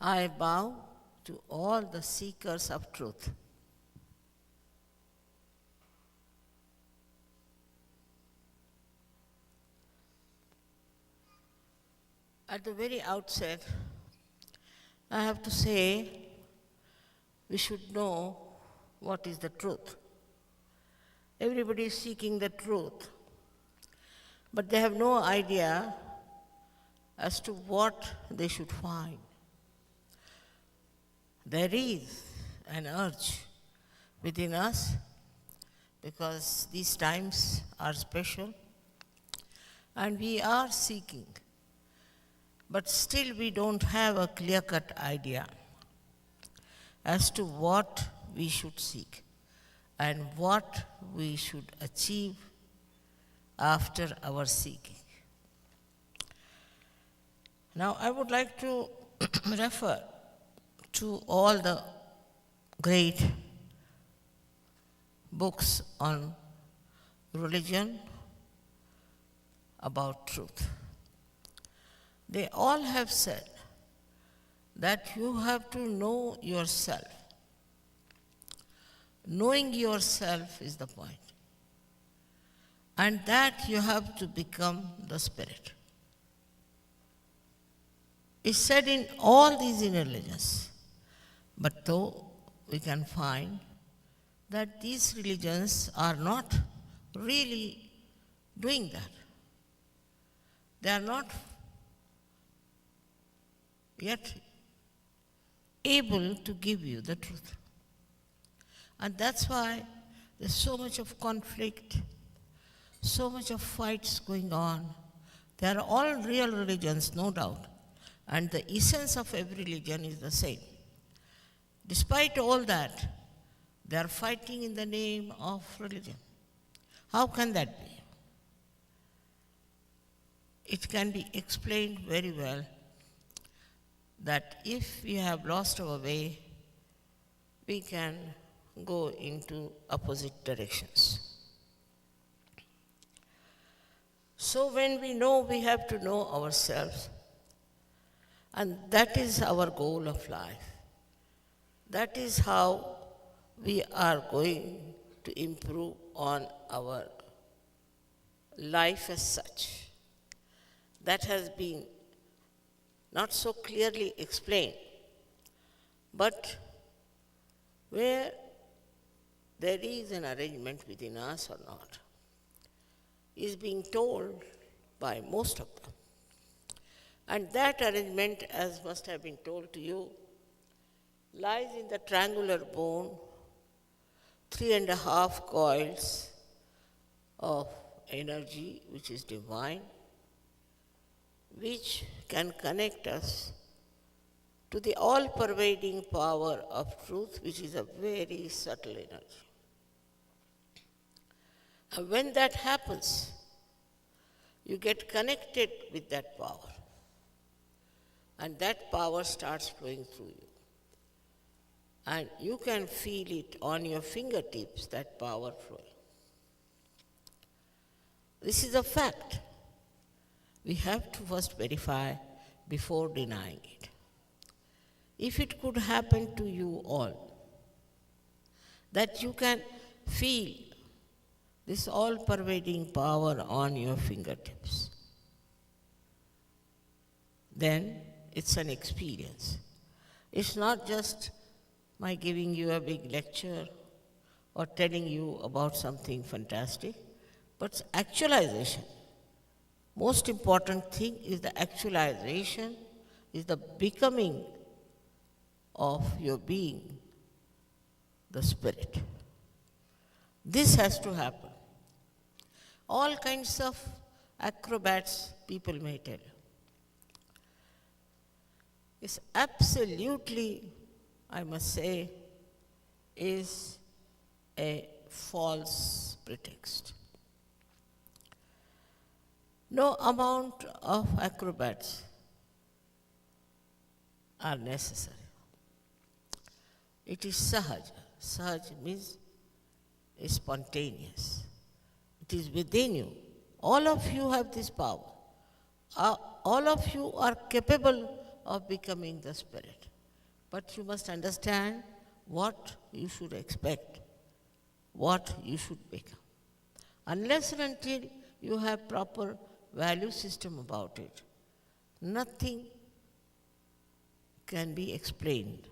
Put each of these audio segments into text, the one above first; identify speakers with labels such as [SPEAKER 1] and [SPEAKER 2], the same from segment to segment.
[SPEAKER 1] I bow to all the seekers of truth. At the very outset, I have to say we should know what is the truth. Everybody is seeking the truth, but they have no idea as to what they should find. There is an urge within us because these times are special and we are seeking, but still we don't have a clear-cut idea as to what we should seek and what we should achieve after our seeking. Now, I would like to refer to all the great books on religion about truth. They all have said that you have to know yourself. Knowing yourself is the point. And that you have to become the spirit. It's said in all these religions, but though we can find that these religions are not really doing that. They are not yet able to give you the truth. And that's why there's so much of conflict, so much of fights going on. They are all real religions, no doubt. And the essence of every religion is the same. Despite all that, they are fighting in the name of religion. How can that be? It can be explained very well that if we have lost our way, we can go into opposite directions. So when we know, we have to know ourselves, and that is our goal of life. That is how we are going to improve on our life as such. That has been not so clearly explained, but where there is an arrangement within us or not, is being told by most of them. And that arrangement, as must have been told to you, lies in the triangular bone, 3.5 coils of energy, which is divine, which can connect us to the all-pervading power of truth, which is a very subtle energy. And when that happens, you get connected with that power. And that power starts flowing through you. And you can feel it on your fingertips, that power flowing. This is a fact. We have to first verify before denying it. If it could happen to you all, that you can feel this all-pervading power on your fingertips, then it's an experience. It's not just my giving you a big lecture or telling you about something fantastic, but actualization. Most important thing is the actualization, is the becoming of your being, the spirit. This has to happen. All kinds of acrobats people may tell you. It's absolutely, I must say, is a false pretext. No amount of acrobats are necessary. It is sahaja. Sahaja means spontaneous. It is within you. All of you have this power. All of you are capable of becoming the spirit. But you must understand what you should expect, what you should become. Unless and until you have proper value system about it, nothing can be explained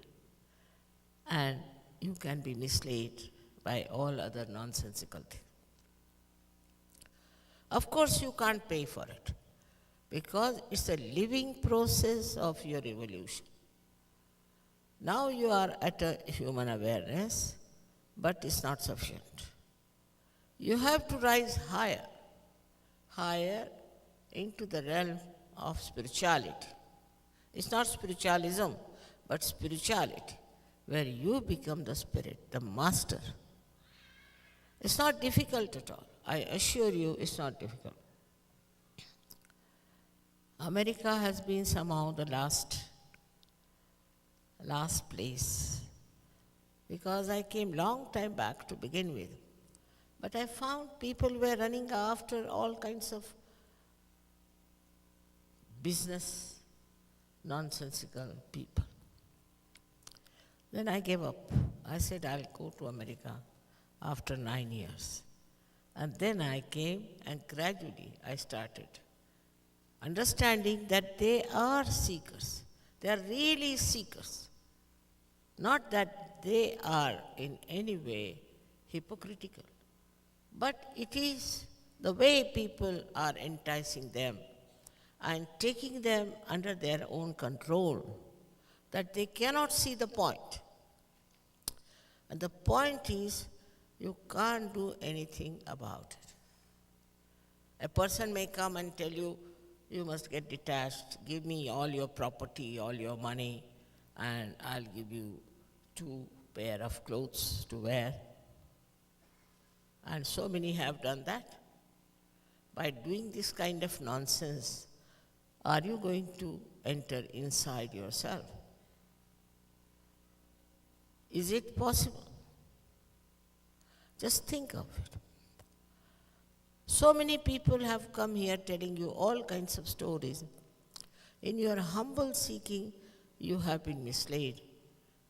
[SPEAKER 1] and you can be misled by all other nonsensical things. Of course, you can't pay for it because it's a living process of your evolution. Now you are at a human awareness, but it's not sufficient. You have to rise higher, higher into the realm of spirituality. It's not spiritualism, but spirituality, where you become the spirit, the master. It's not difficult at all. I assure you, it's not difficult. America has been somehow the last place, because I came long time back to begin with. But I found people were running after all kinds of business, nonsensical people. Then I gave up. I said, I'll go to America after 9 years. And then I came and gradually I started understanding that they are seekers. They are really seekers. Not that they are in any way hypocritical, but it is the way people are enticing them and taking them under their own control that they cannot see the point. And the point is, you can't do anything about it. A person may come and tell you, you must get detached, give me all your property, all your money, and I'll give you 2 pair of clothes to wear. And so many have done that. By doing this kind of nonsense, are you going to enter inside yourself? Is it possible? Just think of it. So many people have come here telling you all kinds of stories. In your humble seeking, you have been misled,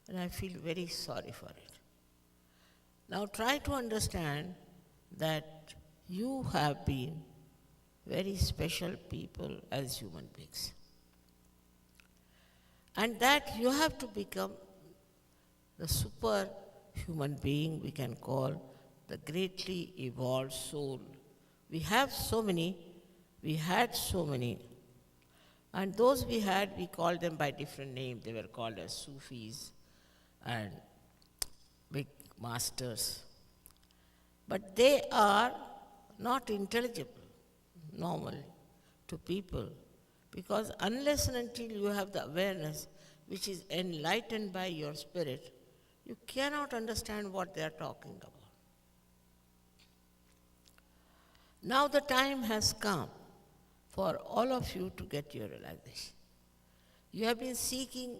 [SPEAKER 1] and I feel very sorry for it. Now try to understand that you have been very special people as human beings, and that you have to become the super human being we can call the greatly evolved soul. We have so many, we had so many, and those we had, we called them by different names. They were called as Sufis and big masters. But they are not intelligible normally to people, because unless and until you have the awareness which is enlightened by your spirit, you cannot understand what they are talking about. Now the time has come for all of you to get your realization. You have been seeking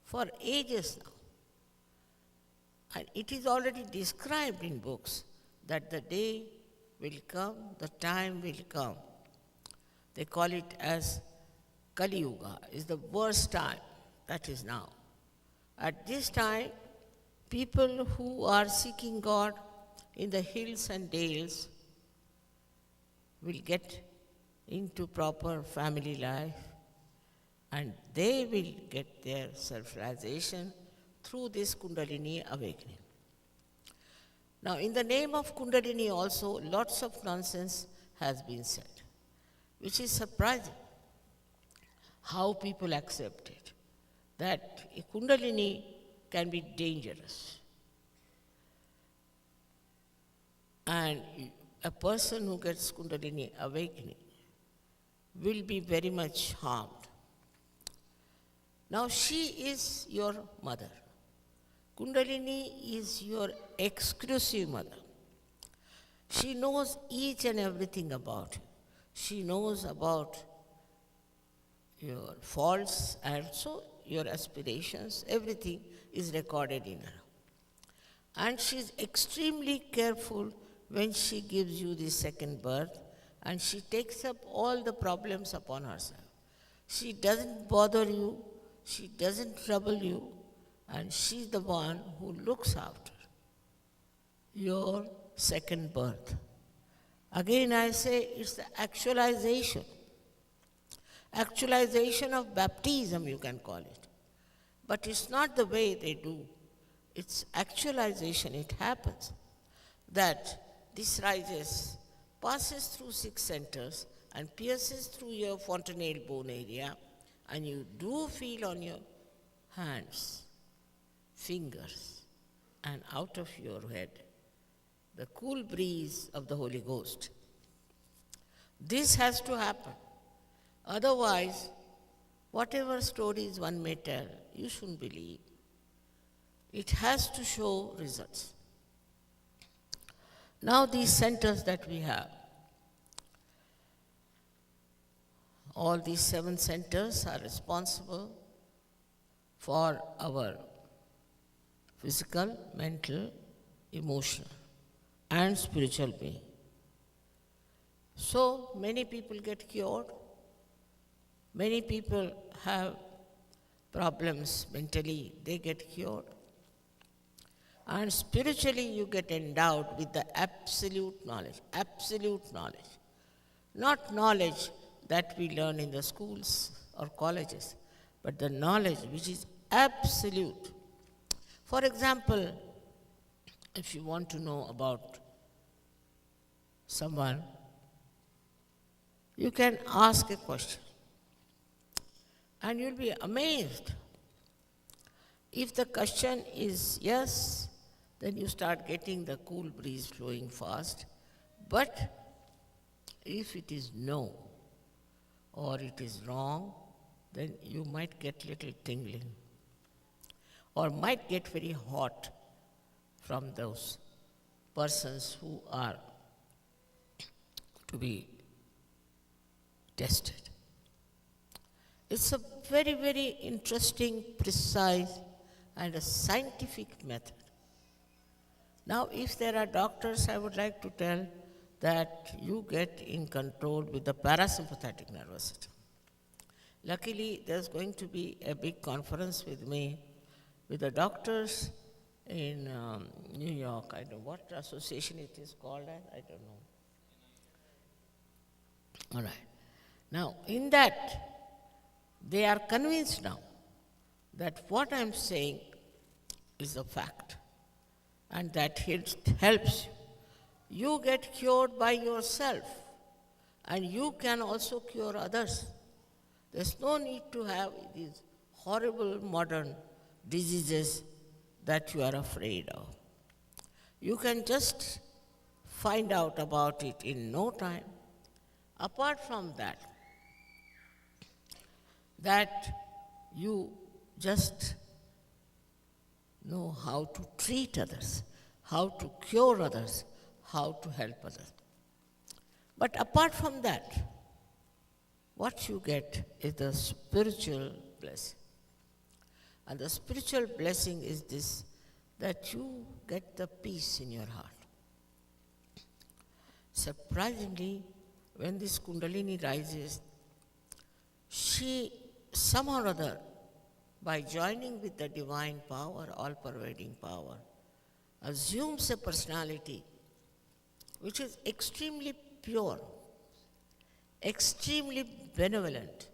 [SPEAKER 1] for ages now. And it is already described in books that the day will come, the time will come. They call it as Kali Yuga, is the worst time, that is now. At this time, people who are seeking God in the hills and dales will get into proper family life, and they will get their self-realization through this Kundalini awakening. Now, in the name of Kundalini also, lots of nonsense has been said, which is surprising how people accept it, that a Kundalini can be dangerous. And a person who gets Kundalini awakening will be very much harmed. Now she is your mother. Kundalini is your exclusive mother. She knows each and everything about you. She knows about your faults and so your aspirations, everything is recorded in her. And she is extremely careful when she gives you the second birth, and she takes up all the problems upon herself. She doesn't bother you, she doesn't trouble you, and she's the one who looks after your second birth. Again, I say it's the actualization of baptism, you can call it. But it's not the way they do. It's actualization, it happens that this rises, passes through 6 centers and pierces through your fontanelle bone area, and you do feel on your hands, fingers, and out of your head the cool breeze of the Holy Ghost. This has to happen. Otherwise, whatever stories one may tell, you shouldn't believe. It has to show results. Now these centers that we have, all these 7 centers are responsible for our physical, mental, emotional, and spiritual being. So many people get cured. Many people have problems mentally, they get cured. And spiritually, you get endowed with the absolute knowledge. Not knowledge that we learn in the schools or colleges, but the knowledge which is absolute. For example, if you want to know about someone, you can ask a question and you'll be amazed. If the question is yes, then you start getting the cool breeze flowing fast. But if it is no or it is wrong, then you might get little tingling or might get very hot from those persons who are to be tested. It's a very, very interesting, precise, and a scientific method. Now, if there are doctors, I would like to tell that you get in control with the parasympathetic nervous system. Luckily, there's going to be a big conference with me, with the doctors in New York. I don't know what association it is called, I don't know. All right. Now, in that, they are convinced now that what I'm saying is a fact and that it helps you. You get cured by yourself and you can also cure others. There's no need to have these horrible modern diseases that you are afraid of. You can just find out about it in no time. Apart from that you just know how to treat others, how to cure others, how to help others. But apart from that, what you get is the spiritual blessing. And the spiritual blessing is this, that you get the peace in your heart. Surprisingly, when this Kundalini rises, she somehow or other, by joining with the divine power, all-pervading power, assumes a personality which is extremely pure, extremely benevolent,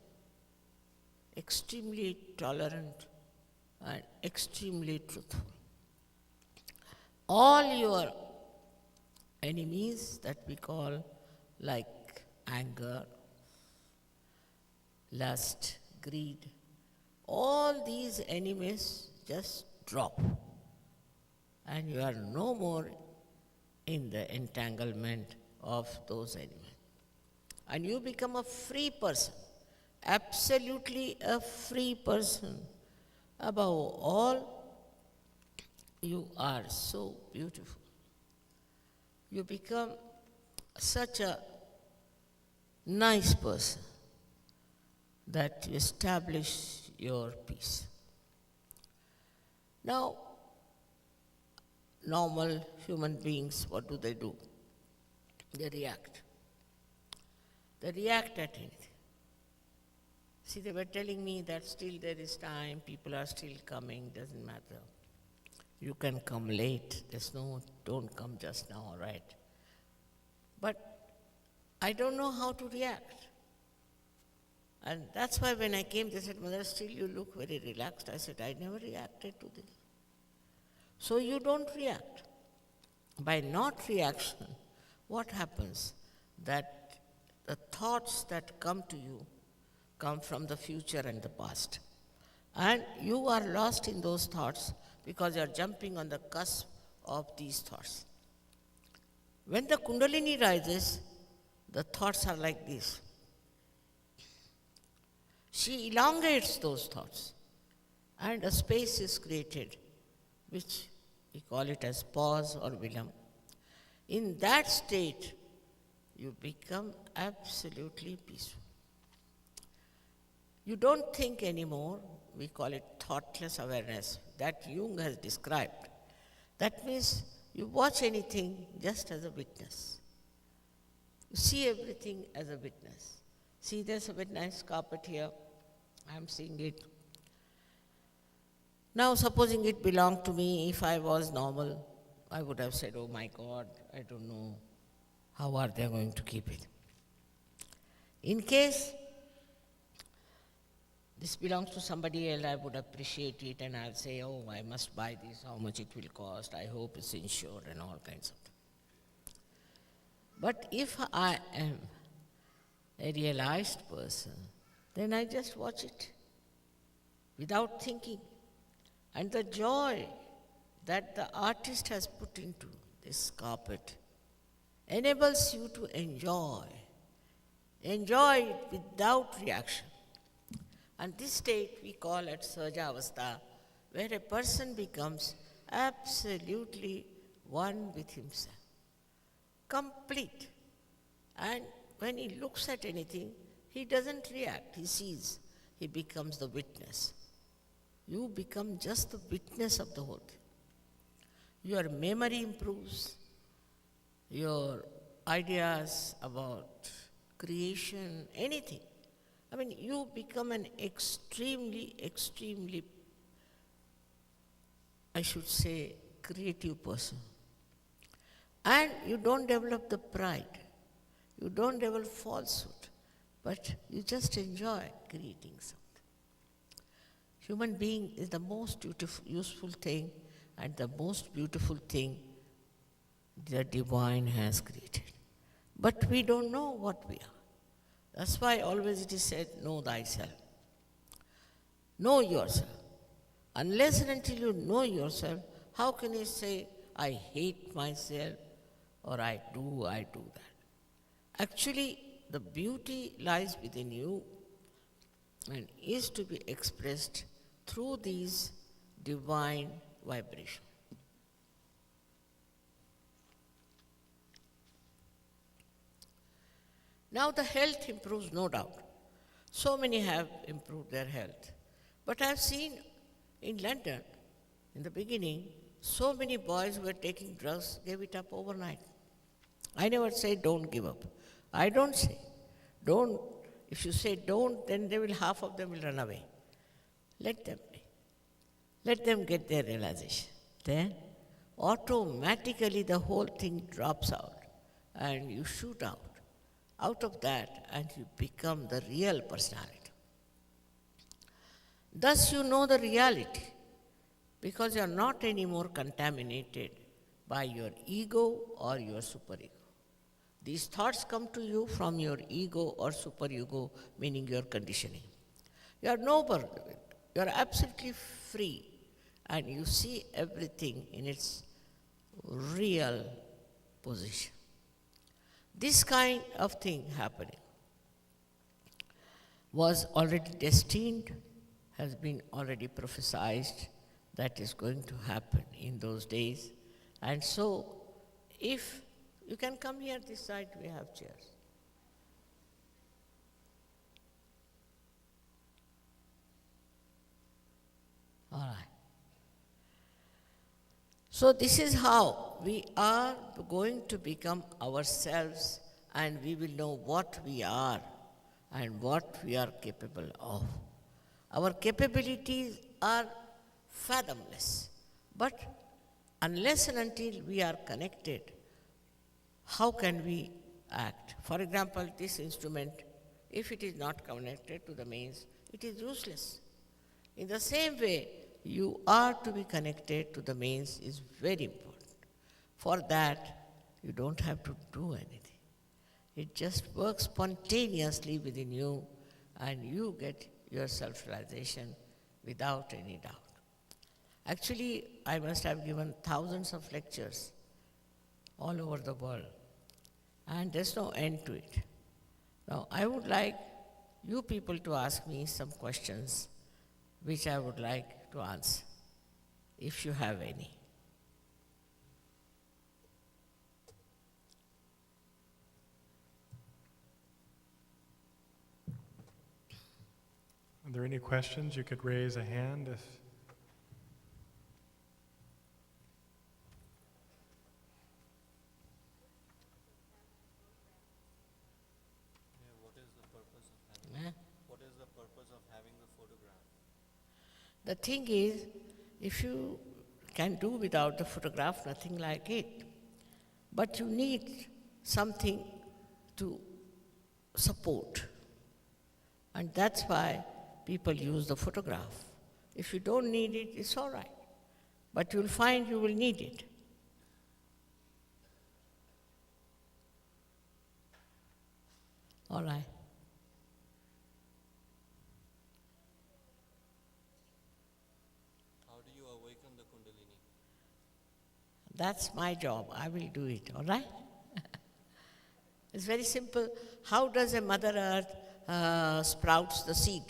[SPEAKER 1] extremely tolerant, and extremely truthful. All your enemies that we call like anger, lust, greed, all these enemies just drop and you are no more in the entanglement of those enemies. And you become a free person, absolutely a free person. Above all, you are so beautiful. You become such a nice person that you establish your peace. Now, normal human beings, what do? They react. They react at anything. See, they were telling me that still there is time, people are still coming, doesn't matter. You can come late, there's no, don't come just now, all right? But I don't know how to react. And that's why when I came, they said, Mother, still you look very relaxed. I said, I never reacted to this. So you don't react. By not reaction, what happens? That the thoughts that come to you come from the future and the past. And you are lost in those thoughts because you are jumping on the cusp of these thoughts. When the Kundalini rises, the thoughts are like this. She elongates those thoughts, and a space is created, which we call it as pause or vilam. In that state, you become absolutely peaceful. You don't think anymore, we call it thoughtless awareness, that Jung has described. That means you watch anything just as a witness. You see everything as a witness. See, there's a very nice carpet here. I'm seeing it. Now, supposing it belonged to me, if I was normal, I would have said, oh my God, I don't know, how are they going to keep it? In case this belongs to somebody else, I would appreciate it and I'll say, oh, I must buy this, how much it will cost, I hope it's insured and all kinds of things. But if I am a realized person, then I just watch it without thinking. And the joy that the artist has put into this carpet enables you to enjoy it without reaction. And this state we call at Sahaja Avastha, where a person becomes absolutely one with himself, complete. And when he looks at anything, he doesn't react, he sees, he becomes the witness. You become just the witness of the whole thing. Your memory improves, your ideas about creation, anything. I mean, you become an extremely, I should say, creative person. And you don't develop the pride. You don't develop falsehood. But you just enjoy creating something. Human being is the most useful thing and the most beautiful thing the divine has created. But we don't know what we are. That's why always it is said, know thyself. Know yourself. Unless and until you know yourself, how can you say, I hate myself or I do that? Actually, the beauty lies within you and is to be expressed through these divine vibrations. Now the health improves, no doubt. So many have improved their health. But I've seen in London, in the beginning, so many boys who were taking drugs gave it up overnight. I never say don't give up. I don't say don't. If you say don't, then half of them will run away. Let them be. Let them get their realization. Then automatically the whole thing drops out and you shoot out of that and you become the real personality. Thus you know the reality because you are not anymore contaminated by your ego or your superego. These thoughts come to you from your ego or superego, meaning your conditioning. You are no burden. You are absolutely free and you see everything in its real position. This kind of thing happening was already destined, has been already prophesied that is going to happen in those days. And so, if you can come here this side, we have chairs. All right. So this is how we are going to become ourselves and we will know what we are and what we are capable of. Our capabilities are fathomless, but unless and until we are connected, how can we act? For example, this instrument, if it is not connected to the mains, it is useless. In the same way, you are to be connected to the mains is very important. For that, you don't have to do anything. It just works spontaneously within you, and you get your self-realization without any doubt. Actually, I must have given thousands of lectures all over the world, and there's no end to it. Now, I would like you people to ask me some questions which I would like to answer, if you have any.
[SPEAKER 2] Are there any questions? You could raise a hand if.
[SPEAKER 3] What is the purpose of having the photograph?
[SPEAKER 1] The thing is, if you can do without the photograph, nothing like it. But you need something to support. And that's why people use the photograph. If you don't need it, it's all right. But you'll find you will need it. All right.
[SPEAKER 3] How do you awaken the Kundalini?
[SPEAKER 1] That's my job. I will do it, all right? It's very simple. How does a Mother Earth sprouts the seed?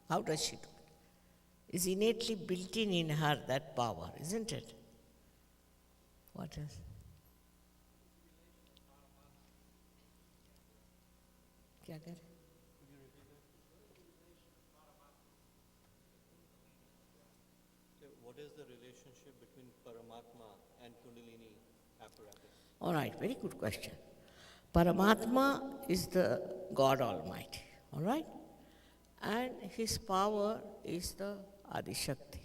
[SPEAKER 1] How does she do it? It's innately built in her, that power, isn't it? What is? क्या कह रहे?
[SPEAKER 3] What is the relationship between Paramatma and Kundalini apparatus?
[SPEAKER 1] All right, very good question. Paramatma is the God Almighty, all right? And his power is the Adi Shakti.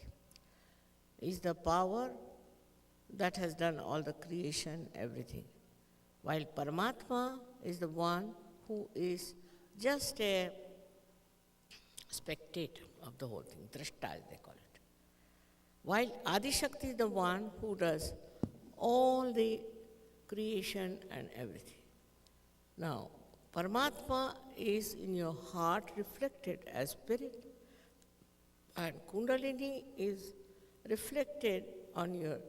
[SPEAKER 1] Is the power that has done all the creation, everything. While Paramatma is the one who is just a spectator of the whole thing, Drashta as they call it. While Adi Shakti is the one who does all the creation and everything. Now, Paramatma is in your heart reflected as spirit, and Kundalini is reflected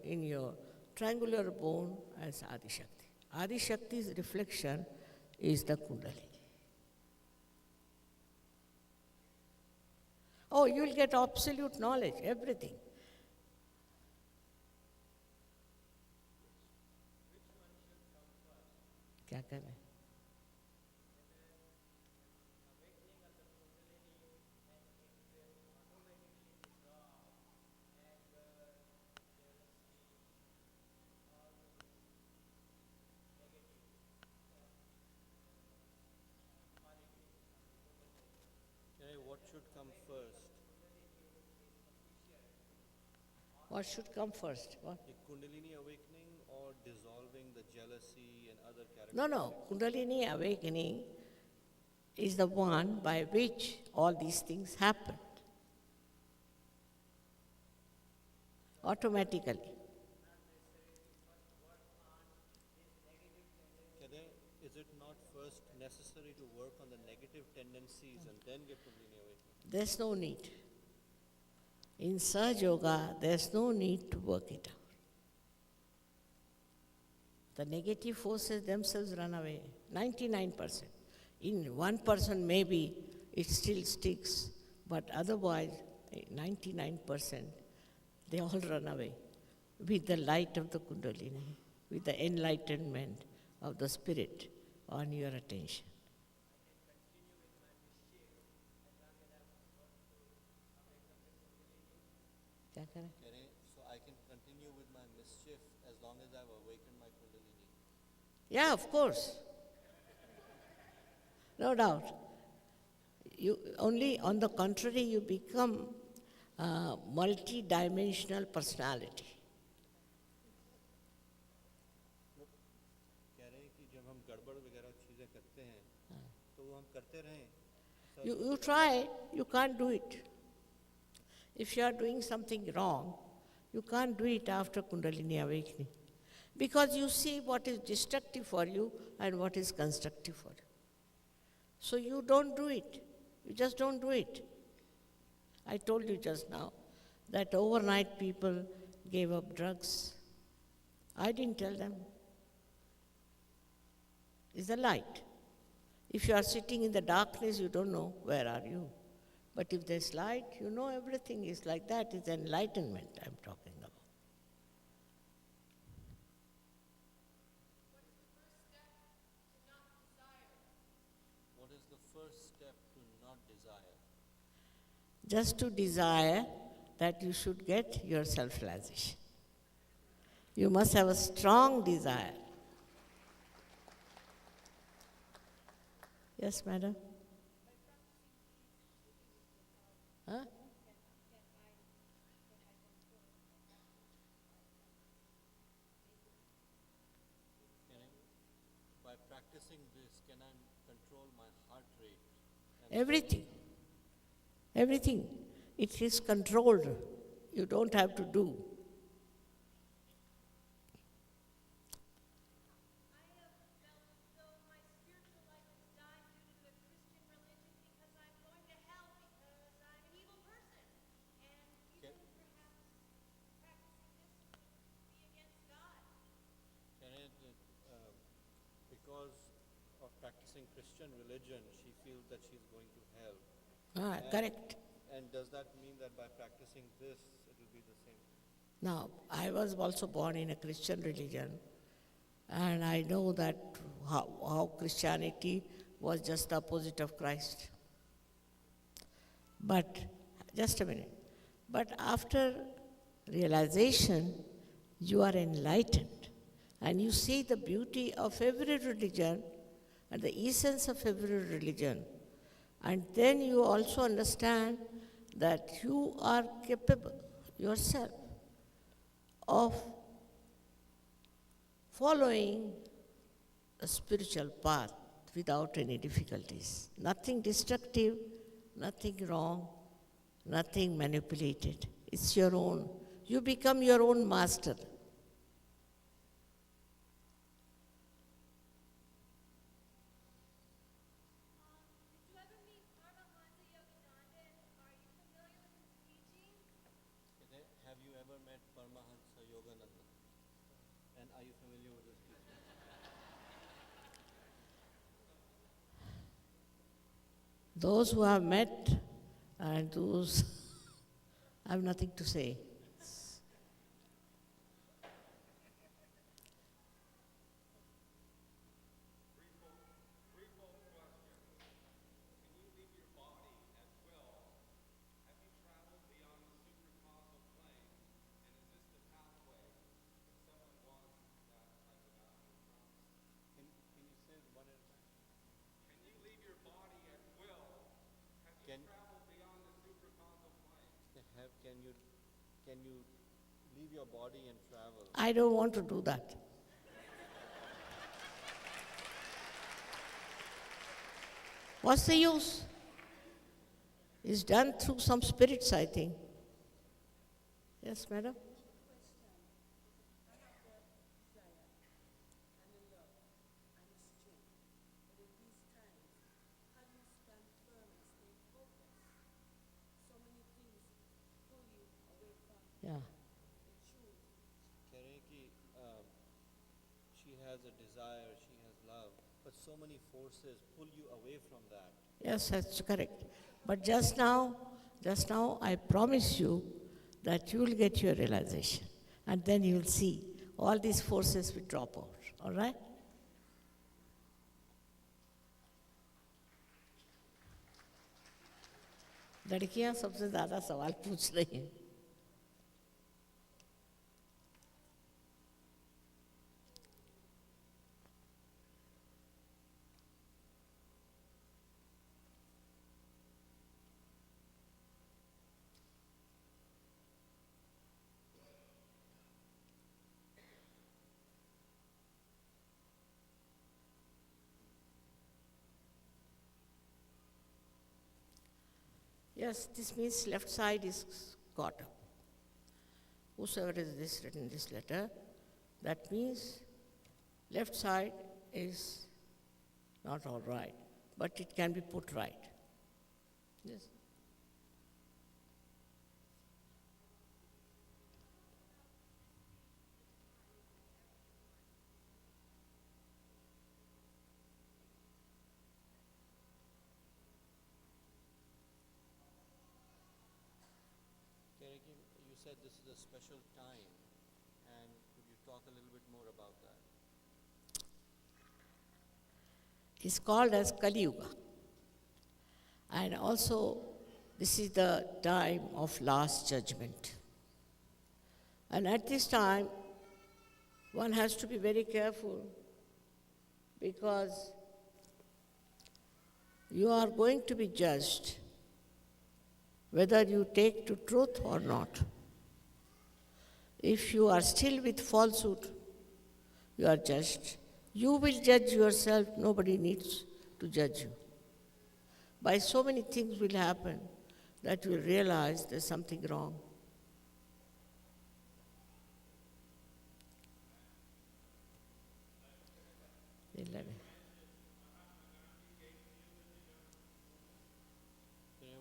[SPEAKER 1] in your triangular bone as Adi Shakti. Adi Shakti's reflection is the Kundalini. Oh, you will get absolute knowledge, everything. क्या कर रहे हैं?
[SPEAKER 3] What should come first?
[SPEAKER 1] What should come first? What?
[SPEAKER 3] The Kundalini awakening or dissolving the jealousy and other characteristics?
[SPEAKER 1] No. Kundalini awakening is the one by which all these things happen. Automatically.
[SPEAKER 3] Is it not first necessary to work on the negative tendencies and then get Kundalini awakening?
[SPEAKER 1] There's no need. In Sahaja Yoga, there's no need to work it out. The negative forces themselves run away, 99%. In 1% maybe it still sticks, but otherwise 99% they all run away with the light of the Kundalini, with the enlightenment of the spirit on your attention. क्या करें?
[SPEAKER 3] So I can continue with my mischief as long as I've awakened my Kundalini.
[SPEAKER 1] Yeah, of course. No doubt. You only, on the contrary, you become a multi-dimensional personality.
[SPEAKER 3] कह रहे हैं कि जब हम गड़बड़ वगैरह चीज़ें करते हैं तो वो हम करते रहें ऐसा
[SPEAKER 1] You try, you can't do it. If you are doing something wrong, you can't do it after Kundalini awakening. Because you see what is destructive for you and what is constructive for you. So you don't do it. You just don't do it. I told you just now that overnight people gave up drugs. I didn't tell them. It's the light. If you are sitting in the darkness, you don't know where are you. But if there's light, you know everything is like that. It's enlightenment I'm talking about.
[SPEAKER 3] what is the first step to not desire?
[SPEAKER 1] Just to desire that you should get your self-realization. You must have a strong desire. Yes, madam? Huh?
[SPEAKER 3] By practicing this, can I control my heart rate?
[SPEAKER 1] Everything. Everything. It is controlled. You don't have to do.
[SPEAKER 4] I have felt as though my spiritual life has died due to the Christian religion because I'm going to hell because I'm an evil person. And even perhaps practicing this would be against God.
[SPEAKER 3] Can it, because of practicing Christian religion, she feels that she's going to hell.
[SPEAKER 1] Correct.
[SPEAKER 3] And does that mean that by practicing this, it will be the same?
[SPEAKER 1] Now, I was also born in a Christian religion, and I know that how Christianity was just the opposite of Christ. But, just a minute. But after realization, you are enlightened, and you see the beauty of every religion and the essence of every religion. And then you also understand that you are capable yourself of following a spiritual path without any difficulties. Nothing destructive, nothing wrong, nothing manipulated. It's your own. You become your own master.
[SPEAKER 4] Did you ever meet Paramahansa Yogananda and are you familiar with his teaching?
[SPEAKER 3] Have you ever met Paramahansa Yogananda? And are you familiar with his teaching?
[SPEAKER 1] Those who have met and those, I have nothing to say.
[SPEAKER 3] Can you say one at a time? Can you leave your body at will? Have you traveled beyond the supracausal plane? Can you leave your body and travel?
[SPEAKER 1] I don't want to do that. What's the use? It's done through some spirits, I think. Yes, madam? Yeah.
[SPEAKER 3] कह रहे हैं कि she has a desire, she has love, but so many forces pull you away from that.
[SPEAKER 1] Yes, that's correct. But just now, I promise you that you will get your realization. And then you will see all these forces will drop out. All right? लड़कियां सबसे ज़्यादा सवाल पूछ रही हैं. Yes, this means left side is got up. Whosoever is this written this letter, that means left side is not all right, but it can be put right. Yes.
[SPEAKER 3] Kereki, you said this is a special time, and could you talk a little bit more about that?
[SPEAKER 1] It's called as Kali Yuga. And also, this is the time of last judgment. And at this time, one has to be very careful because you are going to be judged whether you take to truth or not. If you are still with falsehood, you are judged. You will judge yourself, nobody needs to judge you. By so many things will happen that you will realize there's something wrong.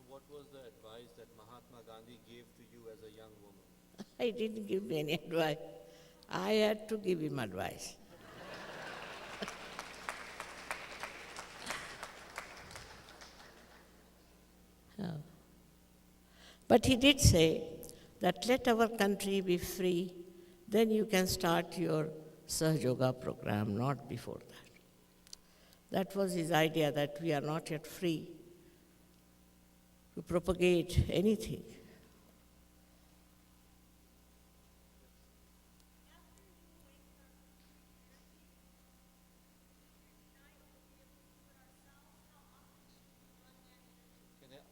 [SPEAKER 3] What was the advice that Mahatma Gandhi gave to you as a young woman?
[SPEAKER 1] He didn't give me any advice. I had to give him advice. Oh. But he did say that let our country be free, then you can start your Sahaja Yoga program, not before that. That was his idea, that we are not yet free to propagate anything.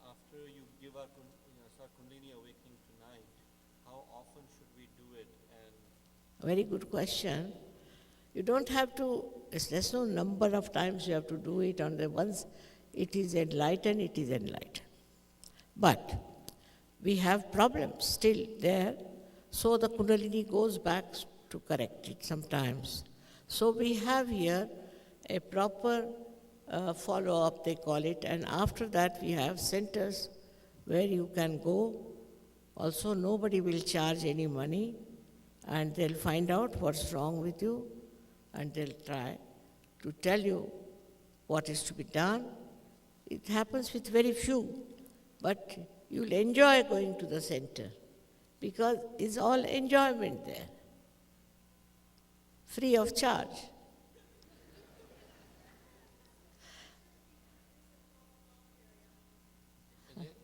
[SPEAKER 3] After you give our start Kundalini awakening tonight, how often should we do it? And
[SPEAKER 1] Very good question. You don't have to, there's no number of times you have to do it. On the once it is enlightened, it is enlightened. But we have problems still there, so the Kundalini goes back to correct it sometimes. So we have here a proper follow-up, they call it, and after that we have centers where you can go. Also, nobody will charge any money, and they'll find out what's wrong with you, and they'll try to tell you what is to be done. It happens with very few, but you'll enjoy going to the center because it's all enjoyment there, free of charge.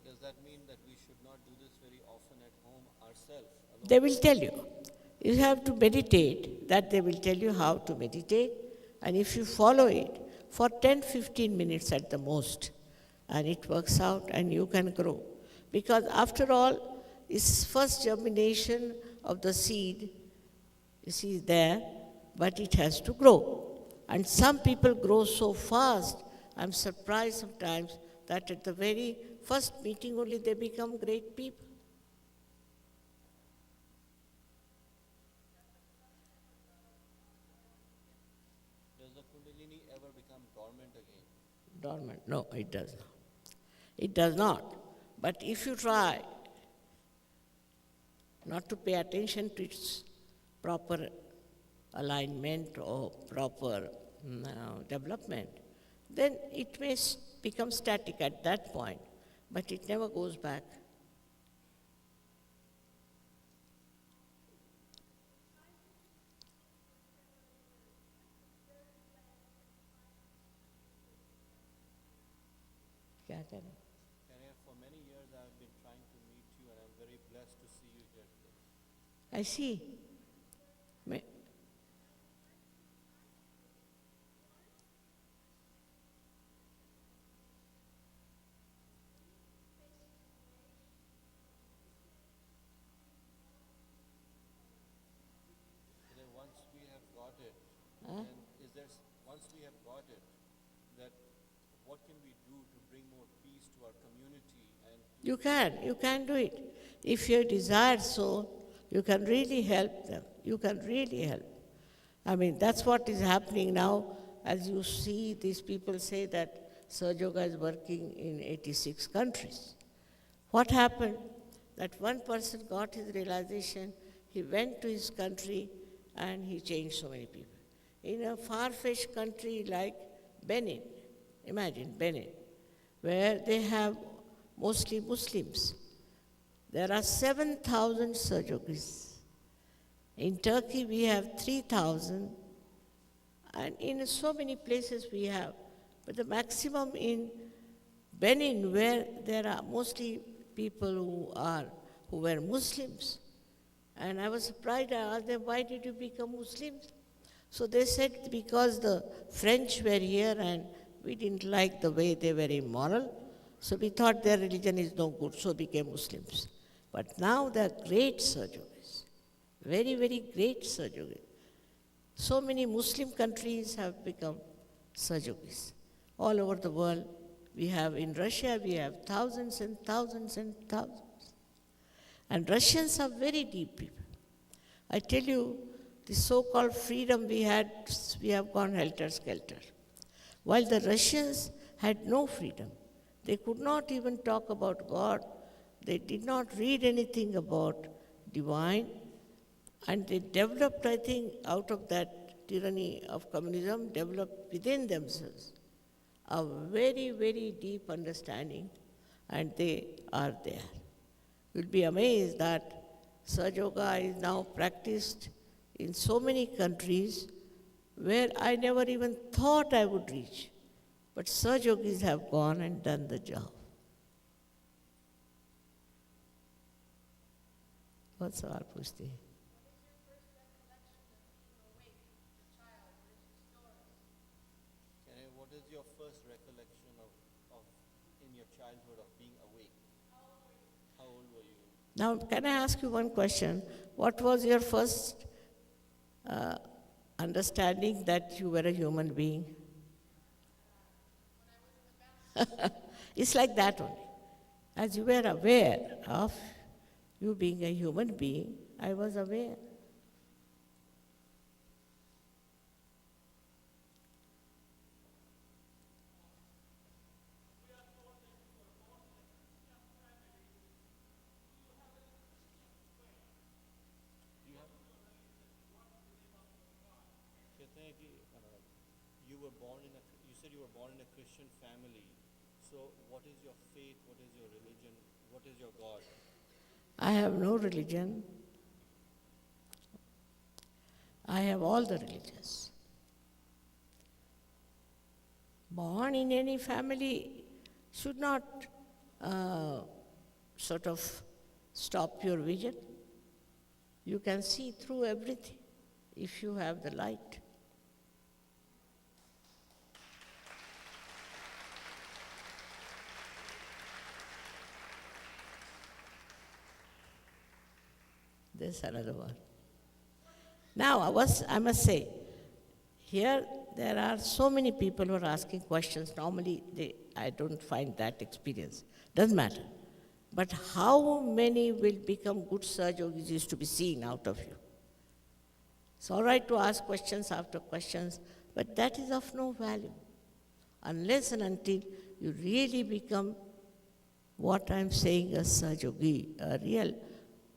[SPEAKER 3] does that mean that we should not do this very often at home ourselves?
[SPEAKER 1] They will tell you. You have to meditate, that they will tell you how to meditate, and if you follow it for 10-15 minutes at the most, and it works out and you can grow. Because after all, it's first germination of the seed, you see there, but it has to grow. And some people grow so fast, I'm surprised sometimes that at the very first meeting only they become great people.
[SPEAKER 3] Does the Kundalini ever become dormant again?
[SPEAKER 1] Dormant. No, it does not. It does not. But if you try not to pay attention to its proper alignment or proper development, then it may become static at that point, but it never goes back. क्या करें?
[SPEAKER 3] For many years I have been trying to meet you and I'm very blessed to see you here today.
[SPEAKER 1] I see.
[SPEAKER 3] Once we have got it,
[SPEAKER 1] Huh?
[SPEAKER 3] then once we have got it, that what can we do to bring more peace to our community
[SPEAKER 1] You can do it. If you desire so, you can really help them. You can really help. I mean, that's what is happening now. As you see, these people say that Sahaja Yoga is working in 86 countries. What happened? That one person got his realization, he went to his country and he changed so many people. In a far-fetched country like Benin, imagine Benin, where they have mostly Muslims. There are 7,000 Sahaja Yogis. In Turkey, we have 3,000, and in so many places we have. But the maximum in Benin, where there are mostly people who were Muslims. And I was surprised. I asked them, why did you become Muslims? So they said, because the French were here and we didn't like the way they were immoral, so we thought their religion is no good, so became Muslims. But now they are great Sahaja Yogis, very, very great Sahaja Yogis. So many Muslim countries have become Sahaja Yogis. All over the world, we have in Russia, we have thousands and thousands and thousands. And Russians are very deep people. I tell you, the so-called freedom we had, we have gone helter-skelter. While the Russians had no freedom, they could not even talk about God. They did not read anything about divine. And they developed, I think, out of that tyranny of communism, developed within themselves a very, very deep understanding, and they are there. You'll be amazed that Sahaja Yoga is now practiced in so many countries where I never even thought I would reach. But Sahaja Yogis have gone and done the job. What's our pushti?
[SPEAKER 3] What is your first recollection of in your childhood of being awake? How old were you?
[SPEAKER 1] Now, can I ask you one question? What was your first understanding that you were a human being? It's like that only. As you were aware of you being a human being, I was aware.
[SPEAKER 3] You were born in you said you were born in a Christian family. So what is your faith? What is your religion? What is your God?
[SPEAKER 1] I have no religion. I have all the religions. Born in any family should not sort of stop your vision. You can see through everything if you have the light. There's another one. Now, I must say, here there are so many people who are asking questions. Normally, I don't find that experience. Doesn't matter. But how many will become good Sahaja Yogis is to be seen out of you. It's all right to ask questions after questions, but that is of no value unless and until you really become what I'm saying a Sahaja Yogi, a real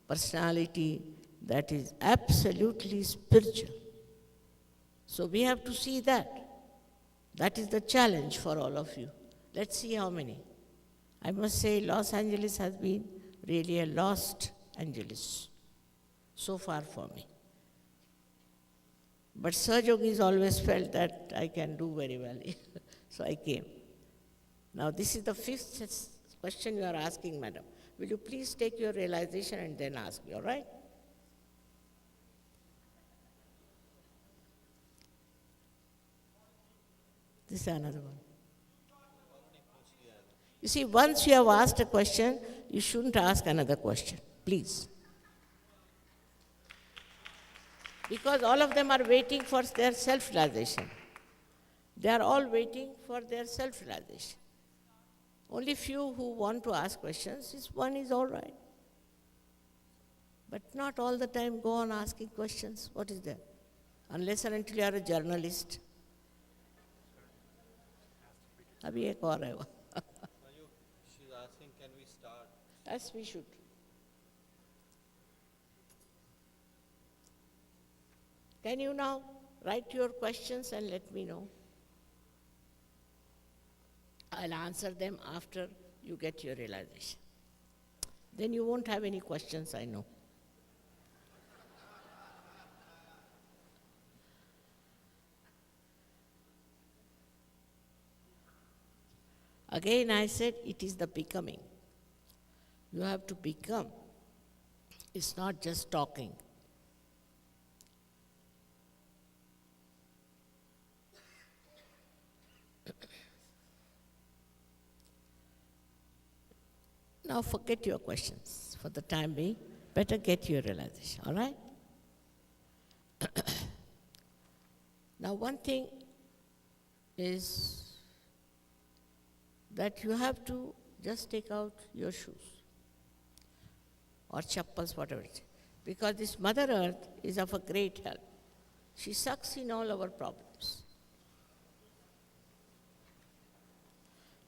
[SPEAKER 1] personality that is absolutely spiritual. So we have to see that. That is the challenge for all of you. Let's see how many. I must say Los Angeles has been really a lost Angeles so far for me. But Sahaja Yogis always felt that I can do very well. So I came. Now this is the fifth question you are asking, madam. Will you please take your realization and then ask me, all right? This is another one. You see, once you have asked a question, you shouldn't ask another question, please. Because all of them are waiting for their self-realization. They are all waiting for their self-realization. Only few who want to ask questions, this one is all right. But not all the time go on asking questions. What is there? Unless and until you are a journalist. अभी एक और है वो.
[SPEAKER 3] She's asking, can we start?
[SPEAKER 1] Yes, we should. Can you now write your questions and let me know? I'll answer them after you get your realization. Then you won't have any questions, I know. Again, I said it is the becoming. You have to become. It's not just talking. Now forget your questions for the time being. Better get your realization, all right? Now one thing is that you have to just take out your shoes or chappals, whatever it is. Because this Mother Earth is of a great help. She sucks in all our problems.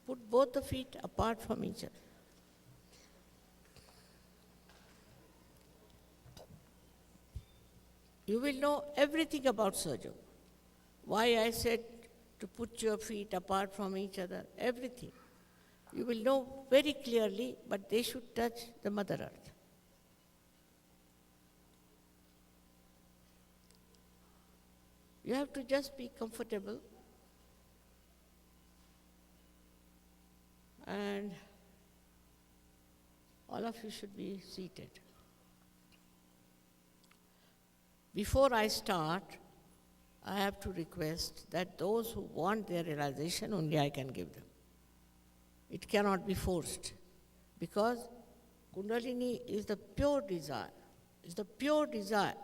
[SPEAKER 1] Put both the feet apart from each other. You will know everything about Sahaja. Why I said to put your feet apart from each other, everything. You will know very clearly, but they should touch the Mother Earth. You have to just be comfortable and all of you should be seated. Before I start, I have to request that those who want their realization, only I can give them. It cannot be forced, because Kundalini is the pure desire, is the pure desire,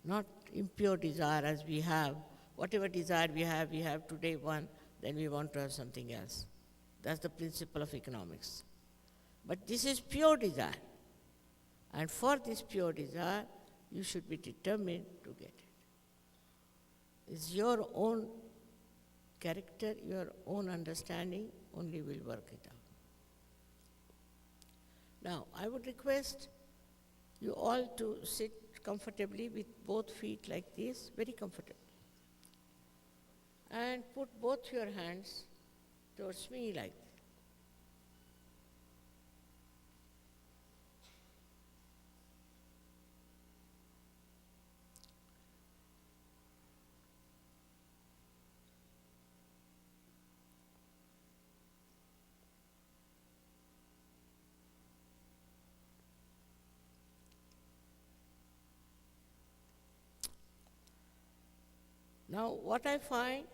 [SPEAKER 1] not impure desire as we have. Whatever desire we have today one, then we want to have something else. That's the principle of economics. But this is pure desire. And for this pure desire, you should be determined to get it. It's your own character, your own understanding only will work it out. Now, I would request you all to sit comfortably with both feet like this, very comfortably. And put both your hands towards me like this. Now, what I find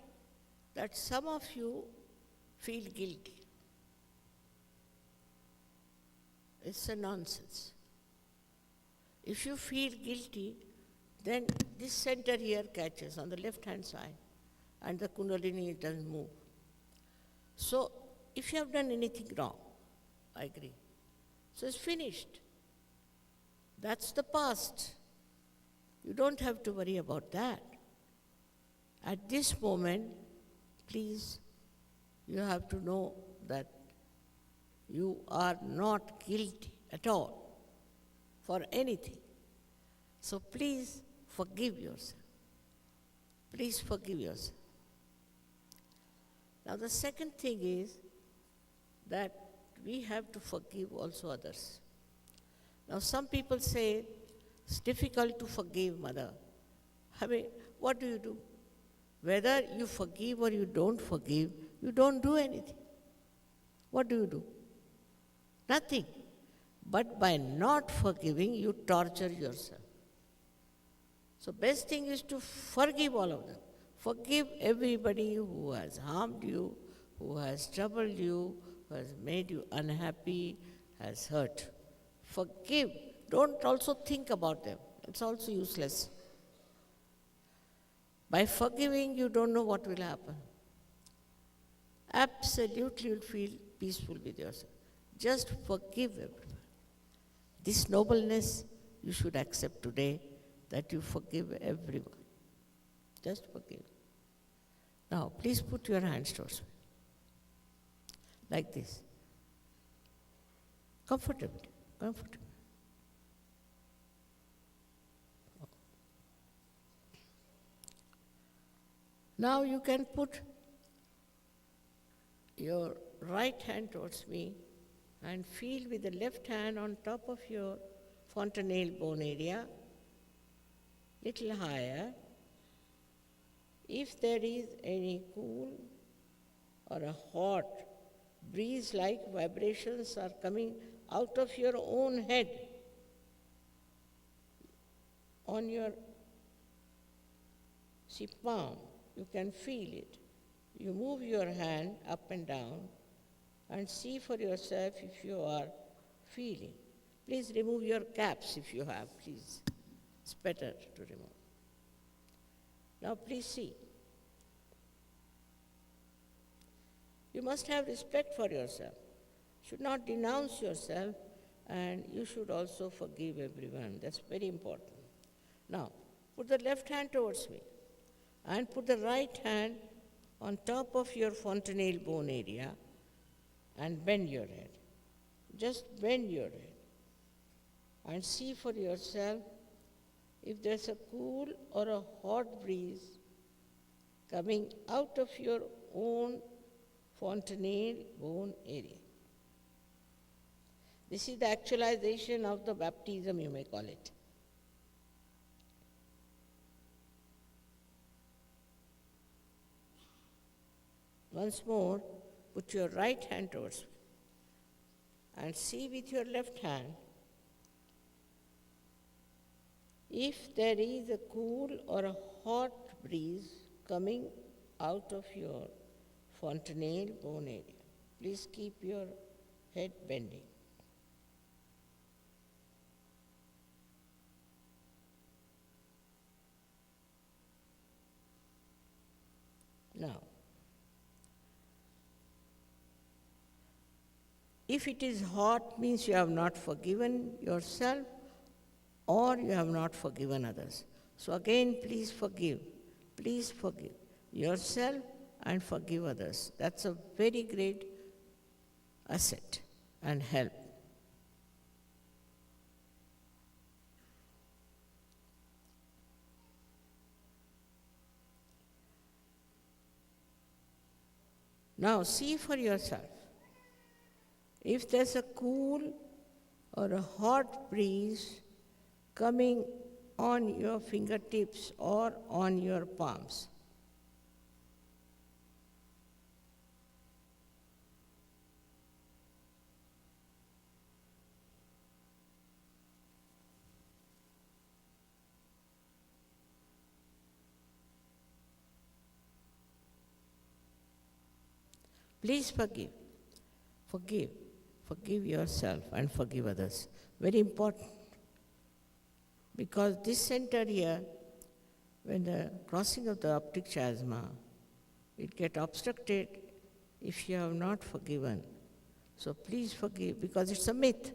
[SPEAKER 1] that some of you feel guilty. It's a nonsense. If you feel guilty, then this center here catches on the left-hand side, and the Kundalini doesn't move. So, if you have done anything wrong, I agree. So it's finished. That's the past. You don't have to worry about that. At this moment, please, you have to know that you are not guilty at all for anything. So please forgive yourself. Please forgive yourself. Now the second thing is that we have to forgive also others. Now some people say it's difficult to forgive Mother. I mean, what do? Whether you forgive or you don't forgive, you don't do anything. What do? Nothing. But by not forgiving, you torture yourself. So best thing is to forgive all of them. Forgive everybody who has harmed you, who has troubled you, who has made you unhappy, has hurt. Forgive. Don't also think about them. It's also useless. By forgiving, you don't know what will happen. absolutely you'll feel peaceful with yourself. Just forgive everyone. This nobleness you should accept today, that you forgive everyone. Just forgive. Now, please put your hands towards me. Like this. Comfortably, comfortably. Now you can put your right hand towards me and feel with the left hand on top of your fontanelle bone area, little higher. If there is any cool or a hot breeze-like vibrations are coming out of your own head on your palm, you can feel it. You move your hand up and down and see for yourself if you are feeling. Please remove your caps if you have, please. It's better to remove. Now please see. You must have respect for yourself. You should not denounce yourself, and you should also forgive everyone. That's very important. Now, put the left hand towards me and put the right hand on top of your fontanelle bone area and bend your head. Just bend your head and see for yourself if there's a cool or a hot breeze coming out of your own fontanelle bone area. This is the actualization of the baptism, you may call it. Once more, put your right hand towards me and see with your left hand if there is a cool or a hot breeze coming out of your fontanelle bone area. Please keep your head bending. Now, if it is hot, means you have not forgiven yourself or you have not forgiven others. So again, please forgive. Please forgive yourself and forgive others. That's a very great asset and help. Now see for yourself. If there's a cool or a hot breeze coming on your fingertips or on your palms, please forgive. Forgive. Forgive yourself and forgive others. Very important. Because this center here, when the crossing of the optic chiasma, it gets obstructed if you have not forgiven. So please forgive, because it's a myth.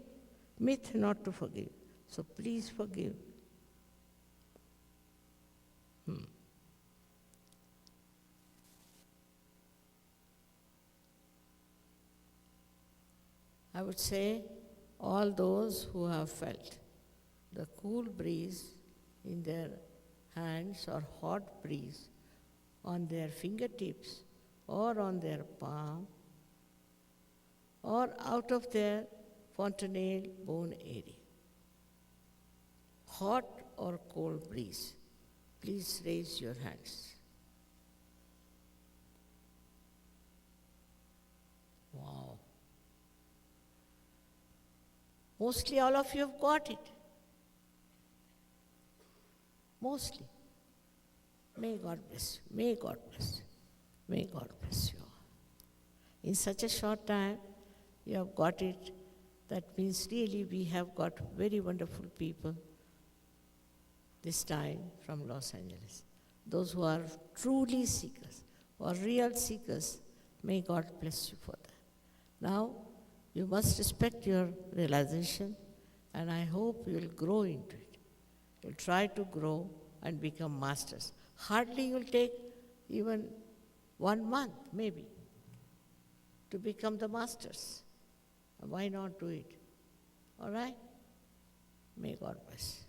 [SPEAKER 1] Myth not to forgive. So please forgive. I would say all those who have felt the cool breeze in their hands or hot breeze on their fingertips or on their palm or out of their fontanelle bone area. Hot or cold breeze, please raise your hands. Wow. Mostly all of you have got it. Mostly. May God bless you. May God bless you. May God bless you all. In such a short time, you have got it. That means really we have got very wonderful people this time from Los Angeles. Those who are truly seekers or real seekers May God bless you for that. Now, you must respect your realization, and I hope you will grow into it. You'll try to grow and become masters. Hardly you'll take even 1 month, maybe, to become the masters. Why not do it? All right? May God bless.